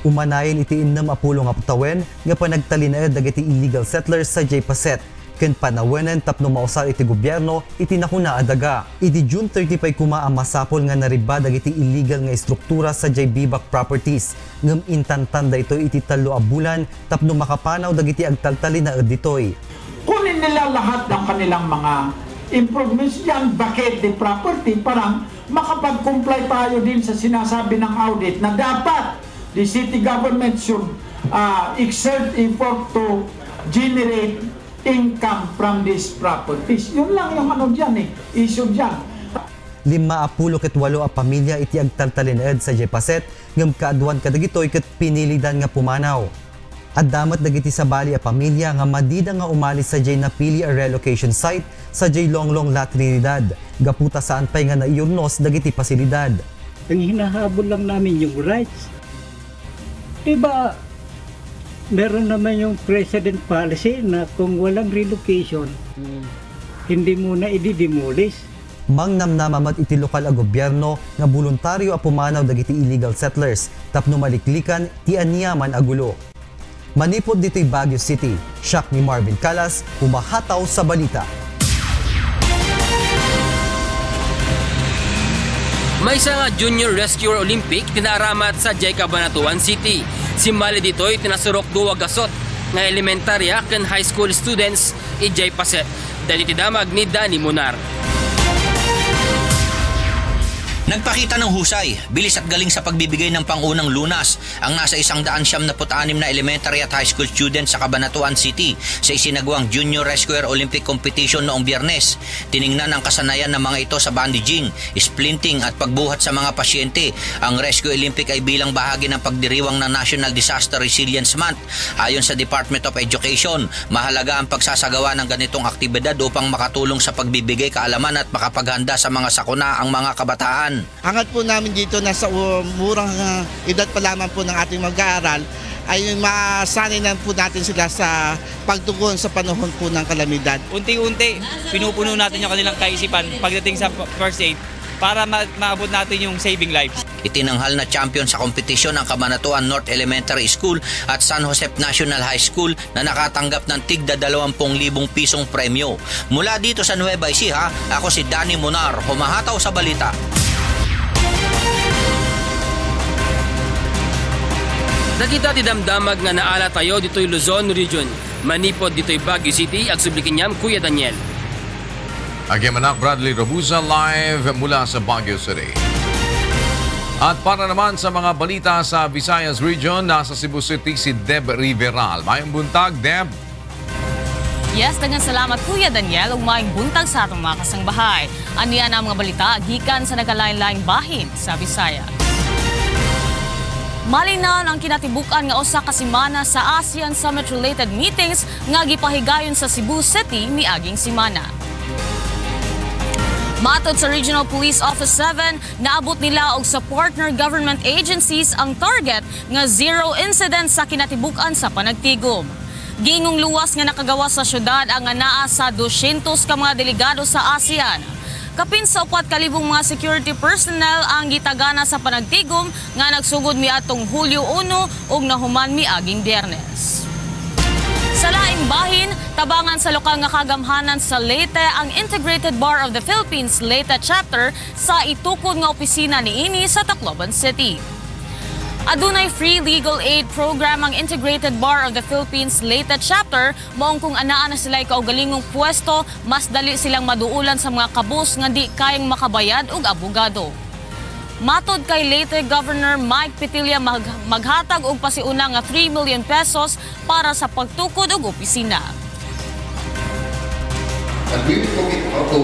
Umanayon iti 60 nga putawen nga panagtalinaed dagiti illegal settlers sa Jay Paset. Ken panawenan tapno mausar iti gobyerno iti nakuna adaga. Iti June 35 kuma ang masapol nga nariba dagiti illegal nga istruktura sa Jay Bibac Properties. Ngem intantanda ito iti 3 a bulan tapno makapanaw dagiti agtaltalinaed ditoy. Kunin nila lahat ng kanilang mga improvements diyan, bakit the property, parang makapag-comply tayo din sa sinasabi ng audit na dapat the city government should exert effort to generate income from these properties. Yun lang yung ano dyan issue dyan. 58 a pamilya iti agtaltalinaed sa Jay Paset ngem kaadwan kadagitoy ket pinilidan nga pumanaw. At damat dagiti sabali a pamilya nga madida nga umalis sa Jay napili a relocation site sa Jay Longlong La Trinidad. Gaputa saan pay nga naiurnos dagiti pasilidad. Ang hinahabol lang namin yung rights. Diba, meron naman yung president policy na kung walang relocation, hindi muna i-demolish. Mangnamnamamat iti lokal a gobyerno nga voluntaryo a pumanaw dagiti illegal settlers tapno maliklikan ti anyaman a gulo. Manipod dito'y Baguio City. Siak ni Marvin Calas, umahataw sa balita. May isa nga Junior Rescuer Olympic tinaramat sa Jay Cabanatuan City. Simbali dito'y tinasurok duwa gasot nga elementarya ken high school students i Jay Paset. Dali tidamag ni Danny Munar. Nagpakita ng husay, bilis at galing sa pagbibigay ng pangunang lunas ang nasa 176 na elementary at high school students sa Cabanatuan City sa isinagawang Junior Rescuer Olympic Competition noong Biyernes. Tiningnan ang kasanayan ng mga ito sa bandaging, splinting at pagbuhat sa mga pasyente. Ang Rescue Olympic ay bilang bahagi ng pagdiriwang ng National Disaster Resilience Month. Ayon sa Department of Education, mahalaga ang pagsasagawa ng ganitong aktibidad upang makatulong sa pagbibigay kaalaman at makapaghanda sa mga sakuna ang mga kabataan. Angat po namin dito na sa murang edad pa lamang po ng ating mag-aaral ay masanay na po natin sila sa pagtugon sa panahon po ng kalamidad. Unti-unti, pinupuno natin yung kanilang kaisipan pagdating sa first aid para maabot natin yung saving lives. Itinanghal na champion sa kompetisyon ang Cabanatuan North Elementary School at San Jose National High School na nakatanggap ng tigda 20,000 pisong premyo. Mula dito sa Nueva Ecija, ako si Danny Munar, humahataw sa balita. Nakita ti damdamag nga naala tayo dito'y Luzon Region. Manipod dito'y Baguio City, ag sublikinyam Kuya Daniel. Agyamanak Bradley Robuza live mula sa Baguio City. At para naman sa mga balita sa Visayas Region, nasa Cebu City si Deb Riveral. Mayong buntag, Deb. Yes, daghang salamat Kuya Daniel ug maayong buntag sa atong mga kasangbahay. Aniya na mga balita gikan sa nagalain-laing bahin sa Visayas. Malinaw ang kinatibukan nga usa ka semana sa ASEAN Summit-related meetings nga gipahigayon sa Cebu City niaging semana. Matod sa Regional Police Office 7, naabot nila og sa partner government agencies ang target nga zero incidents sa kinatibukan sa panagtigom. Gingong luwas nga nakagawa sa syudad ang anaa sa 200 ka mga delegado sa ASEAN. Kapin sa 4,000 mga security personnel ang gitagana sa panagtigom nga nagsugod miadtong Hulyo 1 ug nahuman miaging Biyernes. Sa laing bahin, tabangan sa lokal nga kagamhanan sa Leyte ang Integrated Bar of the Philippines Leyte Chapter sa itukod nga opisina niini sa Tacloban City. Adunay free legal aid program ang Integrated Bar of the Philippines Leyte Chapter, maong kung anaan na sila kaugalingong pwesto, mas dali silang maduulan sa mga kabus nga di kayang makabayad og abogado. Matod kay Leyte Governor Mike Petilla maghatag og pasiuna nga 3 million pesos para sa pagtukod og opisina. And we will commit to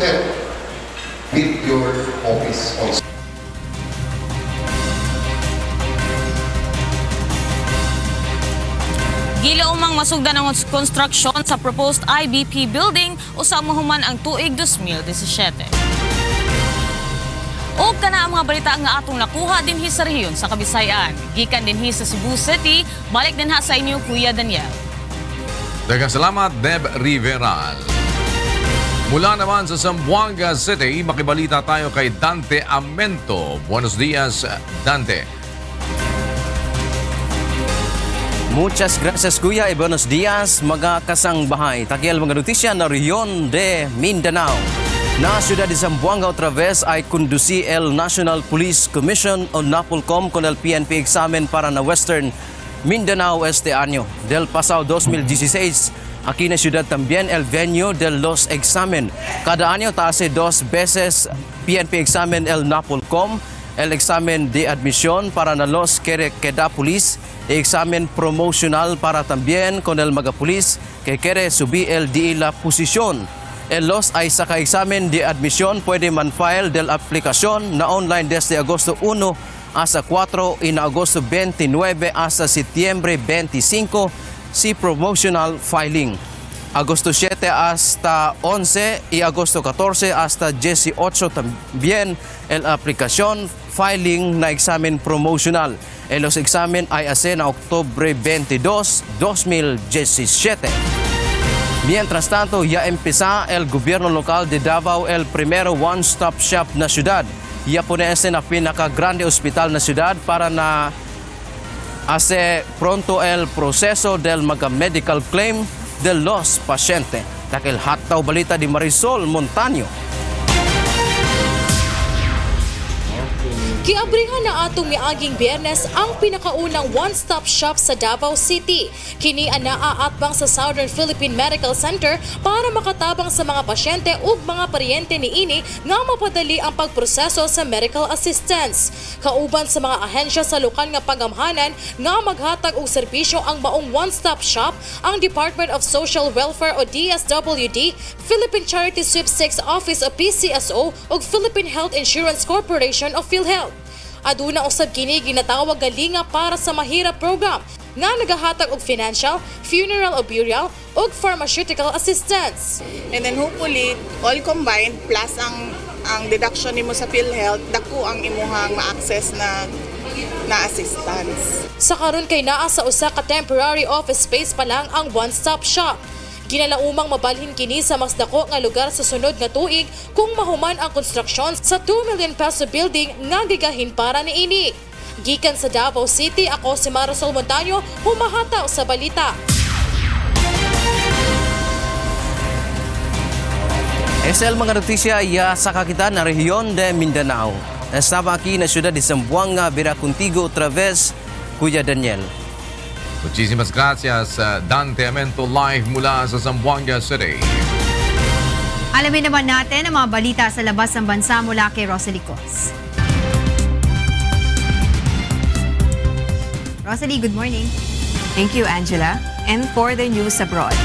help with your office also. Gilaumang masugdan ang konstruksyon sa proposed IBP building usa mahuman ang tuig 2017. O kana ang mga balita nga atong nakuha dinhi sa rehiyon sa Kabisayan. Gikan dinhi sa Cebu City, balik dinha sa inyo Kuya Daniel. Daghang salamat Deb Riveral. Mula naman sa Zamboanga City, makibalita tayo kay Dante Amento. Buenos dias, Dante. Muchas gracias Kuya, buenos dias mga kasangbahay. Takiel mga notisya na Rion de Mindanao. Na siyudad de Zamboanga otra vez ay conduci el National Police Commission o NAPOLCOM con el PNP examen para na Western Mindanao este año. Del pasado 2016, aquí na ciudad también el venue de los examen. Cada año hace 2 veces PNP examen el NAPOLCOM, el examen de admisión para na los que queda police, el examen promocional para también con el magapulis que quiere subir el de la posición. El los ay saka examen de admisión puede man-file del aplicación na online desde agosto 1 hasta 4 y na agosto 29 hasta septiembre 25 si promotional filing. Agosto 7 hasta 11 y agosto 14 hasta 18 también el aplicación filing na examen promotional. El los examen ay hace na Octubre 22, 2017. Mientras tanto, ya empezó el gobierno local de Davao el primero one-stop shop na ciudad. Ya ponese na pinaka-grande hospital na ciudad para na hace pronto el proceso del medical claim de los pasyente. Takil hataw balita di Marisol Montaño. Giabrihan na atong miaging Biyernes ang pinakaunang one-stop shop sa Davao City. Kini naaatbang sa Southern Philippine Medical Center para makatabang sa mga pasyente ug mga paryente niini nga mapadali ang pagproseso sa medical assistance. Kauban sa mga ahensya sa lokal nga pagamhanan nga maghatag og serbisyo ang maong one-stop shop ang Department of Social Welfare o DSWD, Philippine Charity Sweepstakes Office o PCSO ug Philippine Health Insurance Corporation o PhilHealth. Aduna usab kini ginatawag nga linga para sa mahirap program nga nagahatag og financial, funeral o burial ug pharmaceutical assistance. And then hopefully all combined plus ang deduction nimo sa PhilHealth dako ang imuhang ma-access na assistance. Sa karon kay naa sa usa ka temporary office space pa lang ang one-stop shop. Ginalaumang mabalhin kini sa mas dako nga lugar sa sunod nga tuig kung mahuman ang konstruksyon sa 2 million peso building nga gigahin para niini. Gikan sa Davao City, ako si Marisol Montaño, humahataw sa balita. SL mga notisya ya sa kakitaan na Rehiyon de Mindanao. Estaba aquí na siyudad de Zamboanga, Vera Contigo, otra vez, Kuya Daniel. Muchísimas gracias, Dante Amento, live mula sa Zamboanga City. Alamin naman natin ang mga balita sa labas ng bansa mula kay Rosalie Cos. Rosalie, good morning. Thank you, Angela. And for the news abroad.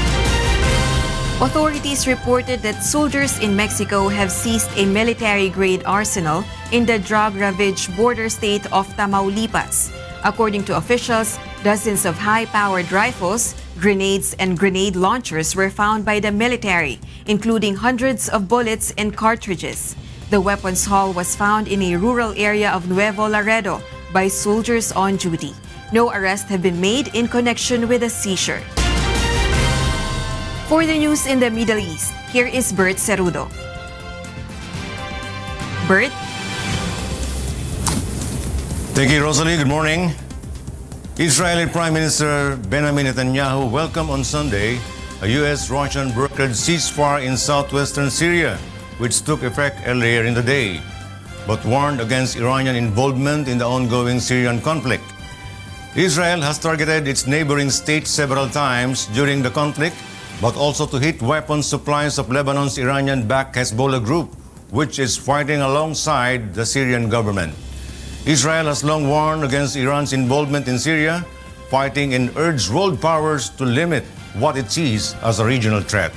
Authorities reported that soldiers in Mexico have seized a military-grade arsenal in the drug-ravaged border state of Tamaulipas. According to officials, dozens of high-powered rifles, grenades, and grenade launchers were found by the military, including hundreds of bullets and cartridges. The weapons haul was found in a rural area of Nuevo Laredo by soldiers on duty. No arrests have been made in connection with the seizure. For the news in the Middle East, here is Bert Cerudo. Bert? Thank you, Rosalie. Good morning. Israeli Prime Minister Benjamin Netanyahu welcomed on Sunday a U.S.-Russian brokered ceasefire in southwestern Syria, which took effect earlier in the day, but warned against Iranian involvement in the ongoing Syrian conflict. Israel has targeted its neighboring states several times during the conflict, but also to hit weapons supplies of Lebanon's Iranian-backed Hezbollah group, which is fighting alongside the Syrian government. Israel has long warned against Iran's involvement in Syria, fighting and urged world powers to limit what it sees as a regional threat.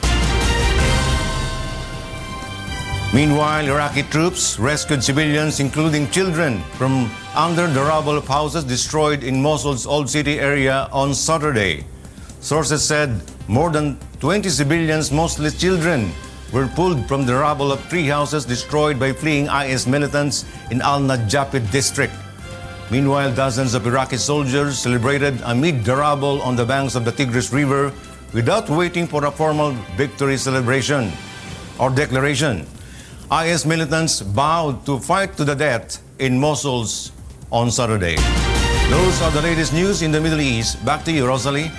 Meanwhile, Iraqi troops rescued civilians, including children, from under the rubble of houses destroyed in Mosul's Old City area on Saturday. Sources said more than 20 civilians, mostly children, were pulled from the rubble of 3 houses destroyed by fleeing IS militants in Al-Najafid district. Meanwhile, dozens of Iraqi soldiers celebrated amid the rubble on the banks of the Tigris River without waiting for a formal victory celebration or declaration. IS militants vowed to fight to the death in Mosul on Saturday. Those are the latest news in the Middle East. Back to you, Rosalie.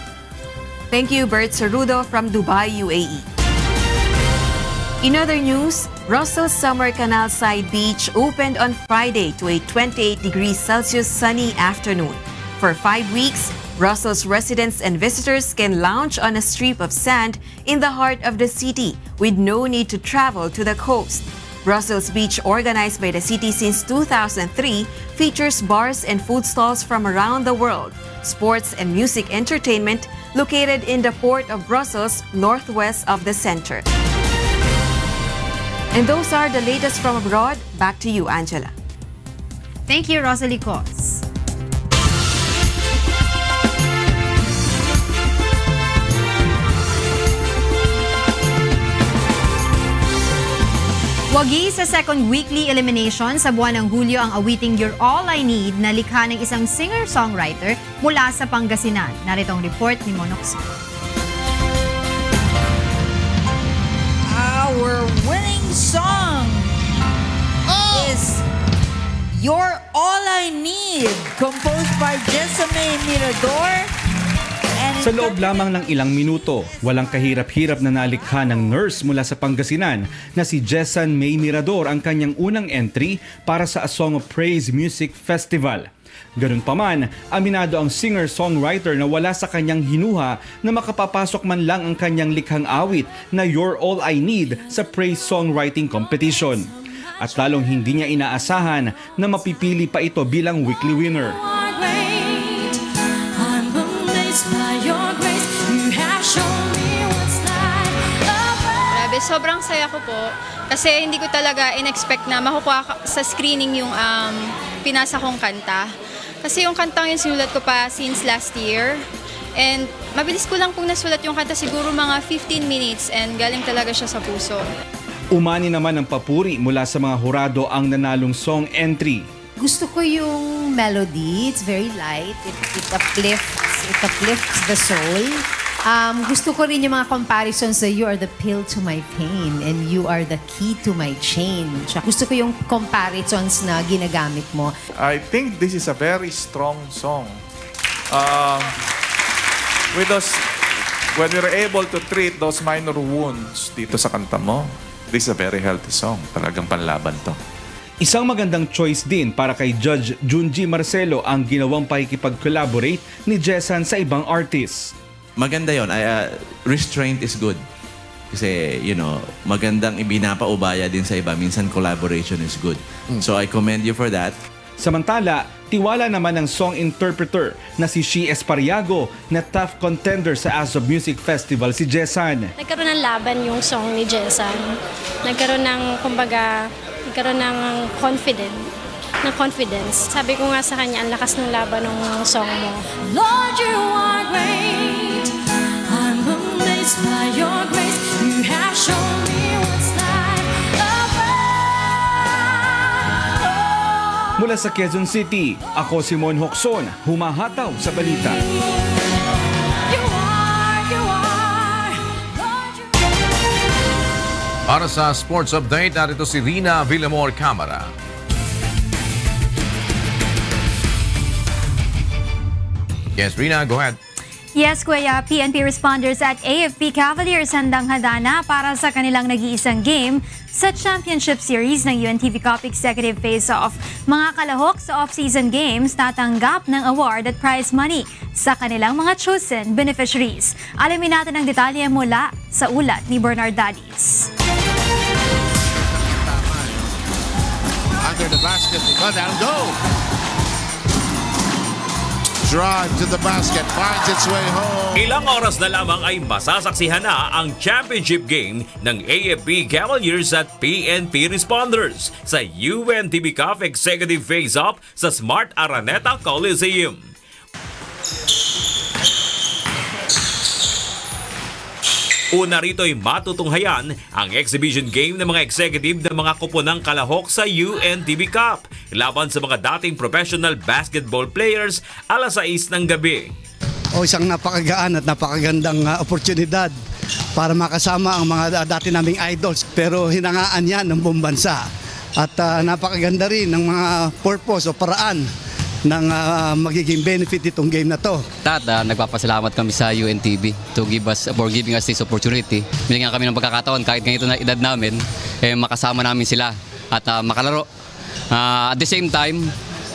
Thank you, Bert Sarudo from Dubai, UAE. In other news, Russell's Summer Canal Side Beach opened on Friday to a 28 degrees Celsius sunny afternoon. For 5 weeks, Russell's residents and visitors can lounge on a strip of sand in the heart of the city with no need to travel to the coast. Russell's Beach, organized by the city since 2003, features bars and food stalls from around the world, sports and music entertainment located in the port of Brussels, northwest of the center. And those are the latest from abroad. Back to you, Angela. Thank you, Rosalie Cos. Wagi sa second weekly elimination sa buwan ng Hulyo ang awiting You're All I Need na likha ng isang singer-songwriter mula sa Pangasinan. Narito ang report ni Monox. Our winning song is You're All I Need, composed by Jessamay Mirador. Sa loob lamang ng ilang minuto, walang kahirap-hirap na nalikha ng nurse mula sa Pangasinan na si Jessamay Mirador ang kanyang unang entry para sa A Song of Praise Music Festival. Ganun pa man, aminado ang singer-songwriter na wala sa kanyang hinuha na makapapasok man lang ang kanyang likhang awit na You're All I Need sa Praise Songwriting Competition. At lalong hindi niya inaasahan na mapipili pa ito bilang weekly winner. Grabe, sobrang saya ko po kasi hindi ko talaga in-expect na makukuha sa screening yung pinasa kong kanta. Kasi yung kantang yung sinulat ko pa since last year. And mabilis ko lang pong nasulat yung kanta, siguro mga 15 minutes and galing talaga siya sa puso. Umani naman ng papuri mula sa mga hurado ang nanalong song entry. Gusto ko yung melody, it's very light, it uplifts the soul. Gusto ko rin yung mga comparisons sa you are the pill to my pain and you are the key to my change. Gusto ko yung comparisons na ginagamit mo. I think this is a very strong song. When we're able to treat those minor wounds dito sa kanta mo, this is a very healthy song. Talagang panlaban to. Isang magandang choice din para kay Judge Junji Marcelo ang ginawang pakikipag-collaborate ni Jessan sa ibang artists. Maganda yon. Restraint is good. Kasi, magandang ibinapaubaya din sa iba. Minsan collaboration is good. So I commend you for that. Samantala, tiwala naman ng song interpreter na si She Espariago na tough contender sa As of Music Festival si Jessan. Nagkaroon ng laban yung song ni Jessan. Nagkaroon ng confidence. Sabi ko nga sa kanya, ang lakas ng laban ng song mo. Lord, you are great. I'm amazed by your grace. You have shown me what's like above. Mula sa Quezon City, ako si Mon Hocson, humahataw sa balita. Para sa sports update, narito si Rina Villamor Camara. Yes, Rina, go ahead. Yes, Kuya, PNP responders at AFP Cavaliers handang-handa na para sa kanilang nag-iisang game sa Championship Series ng UNTV Cup Executive Face-Off. Mga kalahok sa off-season games tatanggap ng award at prize money sa kanilang mga chosen beneficiaries. Alamin natin ang detalye mula sa ulat ni Bernard Dadis. Under the basket, down, go! Drive to the basket, finds its way home. Ilang oras na lamang ay masasaksihan na ang championship game ng AFP Cavaliers at PNP Responders sa UNTV Cup Executive Face-Off sa Smart Araneta Coliseum. Una rito ay matutunghayan ang exhibition game ng mga executive ng mga kuponang kalahok sa UNTV Cup laban sa mga dating professional basketball players alas 6 ng gabi. Isang napakagaan at napakagandang oportunidad para makasama ang mga dati naming idols, pero hinangaan yan ng buong bansa. At napakaganda rin ng mga purpose o paraan ng magiging benefit itong game na to. Nagpapasalamat kami sa UNTV for giving us this opportunity. Binigyan kami ng pagkakataon kahit ganito na edad namin, makasama namin sila at makalaro. At the same time,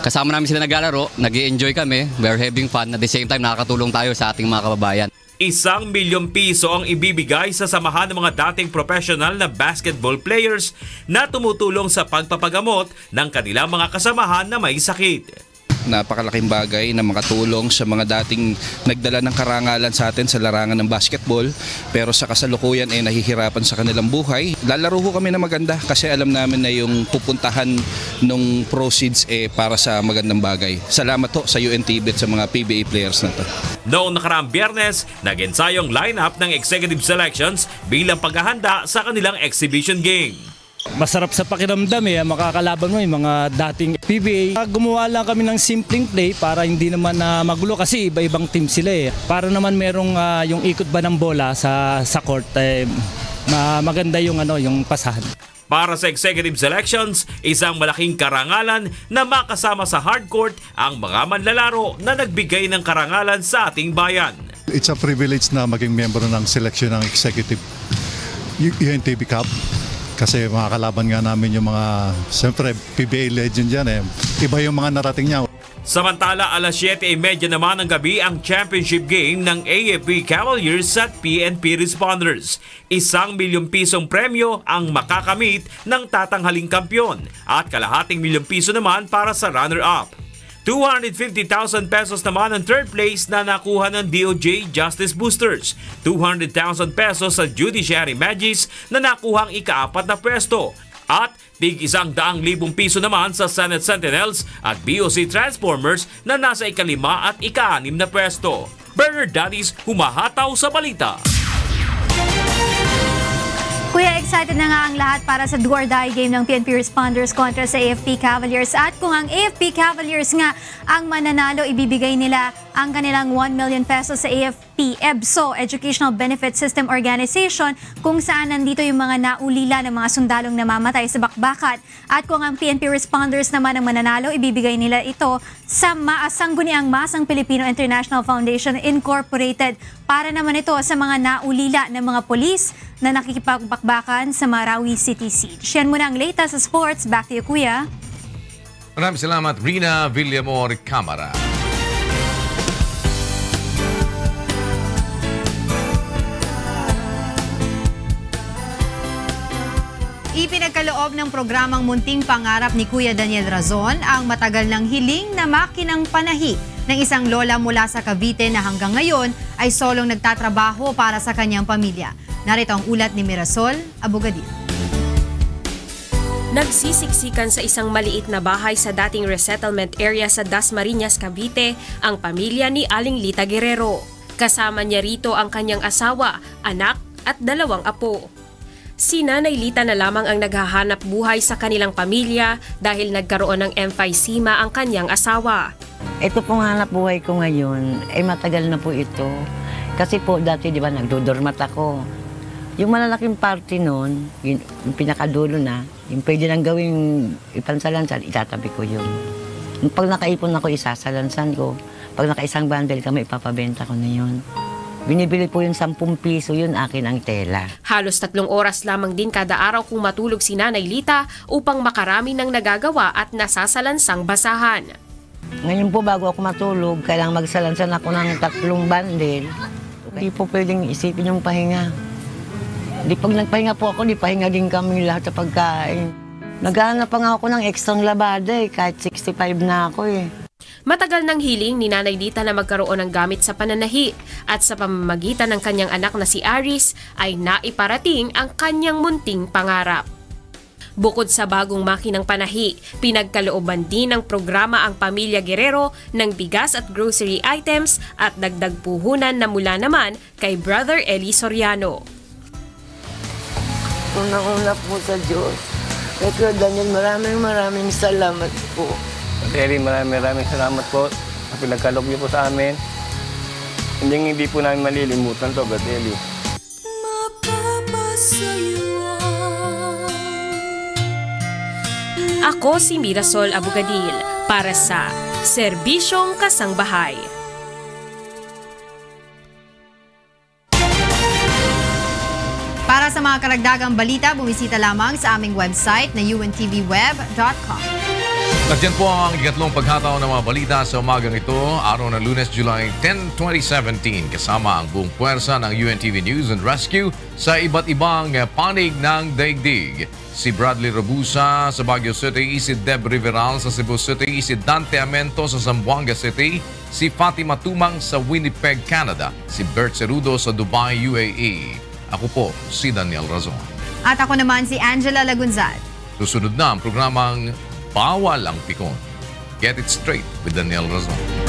kasama namin sila naglalaro, nag-i-enjoy kami, we're having fun. At the same time, nakakatulong tayo sa ating mga kababayan. 1 milyong piso ang ibibigay sa samahan ng mga dating professional na basketball players na tumutulong sa pagpapagamot ng kanilang mga kasamahan na may sakit. Napakalaking bagay na makatulong sa mga dating nagdala ng karangalan sa atin sa larangan ng basketball, pero sa kasalukuyan nahihirapan sa kanilang buhay. Lalaro ko kami na maganda kasi alam namin na yung pupuntahan ng proceeds para sa magandang bagay. Salamat ho sa UNTV at sa mga PBA players na to. Noong nakaraang Biyernes, nag-ensayong lineup ng executive selections bilang paghahanda sa kanilang exhibition game. Masarap sa pakiramdam makakalaban mo yung mga dating PBA. Gumawa lang kami ng simpleng play para hindi naman magulo kasi iba-ibang team sila Para naman merong yung ikot ba ng bola sa court, maganda yung pasahan. Para sa executive selections, isang malaking karangalan na makasama sa hardcourt ang mga manlalaro na nagbigay ng karangalan sa ating bayan. It's a privilege na maging member ng selection ng executive UNTV Cup. Kasi mga kalaban nga namin yung mga, siyempre, PBA legend yan Iba yung mga narating niya. Samantala, alas 7:30 naman ng gabi ang championship game ng AFP Cavaliers at PNP Responders. 1 milyong pisong premyo ang makakamit ng tatanghaling kampyon at kalahating milyong piso naman para sa runner-up. 250,000 pesos naman ang third place na nakuha ng DOJ Justice Boosters. 200,000 pesos sa Judiciary Magis na nakuha ang ika-4 na pwesto. At tig-100,000 piso naman sa Senate Sentinels at BOC Transformers na nasa ika-5 at ika-6 na pwesto. Bernard Dadis, humahataw sa balita. Kuya, excited na nga ang lahat para sa do or die game ng PNP Responders kontra sa AFP Cavaliers. At kung ang AFP Cavaliers nga ang mananalo, ibibigay nila ang kanilang 1 million pesos sa AFP EBSO, Educational Benefit System Organization, kung saan nandito yung mga naulila ng mga sundalong namamatay sa bakbakan. At kung ang PNP Responders naman ang mananalo, ibibigay nila ito sa Sangguniang Masang Pilipino International Foundation Incorporated para naman ito sa mga naulila ng mga polis na nakikipagbakbakan sa Marawi City Siege. Yan muna ang latest sa sports. Back to you, Kuya. Maraming salamat, Rina Villamor Camara. Ipinagkaloob ng programang Munting Pangarap ni Kuya Daniel Razon ang matagal ng hiling na makinang panahi ng isang lola mula sa Cavite na hanggang ngayon ay solong nagtatrabaho para sa kanyang pamilya. Narito ang ulat ni Mirasol Abogadil. Nagsisiksikan sa isang maliit na bahay sa dating resettlement area sa Dasmariñas, Cavite ang pamilya ni Aling Lita Guerrero. Kasama niya rito ang kanyang asawa, anak at 2 apo. Si Nanay Lita na lamang ang naghahanap buhay sa kanilang pamilya dahil nagkaroon ng emphysema ang kanyang asawa. Ito pong hanap buhay ko ngayon, matagal na po ito. Kasi po dati di ba nagdodormat ako. Yung malalaking party noon, yung pinakadulo na, yung pwede nang gawing ipansalansan, itatabi ko yun. Pag nakaipon ako, isasalansan ko. Pag nakaisang bundle kami, ipapabenta ko na yun. Binibili po yung 10 piso, yun akin ang tela. Halos 3 oras lamang din kada araw kung matulog si Nanay Lita upang makarami ng nagagawa at nasasalansang basahan. Ngayon po bago ako matulog, kailangang magsalansan ako ng 3 bundle. Hindi po pwedeng isipin yung pahinga. Di pag nagpahinga po ako, di pahinga din kami lahat sa pagkain. Naghahanap pa nga ako ng ekstrang labada kahit 65 na ako Matagal nang hiling ni Nanay Lita na magkaroon ng gamit sa pananahi at sa pamamagitan ng kanyang anak na si Aris ay naiparating ang kanyang munting pangarap. Bukod sa bagong makinang panahi, pinagkalooban din ng programa ang Pamilya Guerrero ng bigas at grocery items at dagdag puhunan na mula naman kay Brother Eli Soriano. Unang-una po sa Diyos. Kay Kuya Daniel, maraming salamat po. Eli, maraming salamat po sa pinagkaloob niyo po sa amin. Hindi po namin malilimutan to, Brother Eli. Ako si Mirasol Abogadil para sa Serbisyong kasangbahay. Para sa mga karagdagang balita, bumisita lamang sa aming website na untvweb.com. Nandiyan po ang ikatlong paghataw ng mga balita sa umagang ito, araw ng Lunes, July 10, 2017. Kasama ang buong puwersa ng UNTV News and Rescue sa iba't ibang panig ng daigdig. Si Bradley Robusa sa Baguio City, si Deb Riveral sa Cebu City, si Dante Amento sa Zamboanga City, si Fatima Tumang sa Winnipeg, Canada, si Bert Cerudo sa Dubai, UAE. Ako po, si Daniel Razon. At ako naman si Angela Lagunzad. Susunod na ang programang Bawal ang Pikon. Get it straight with Daniel Razon.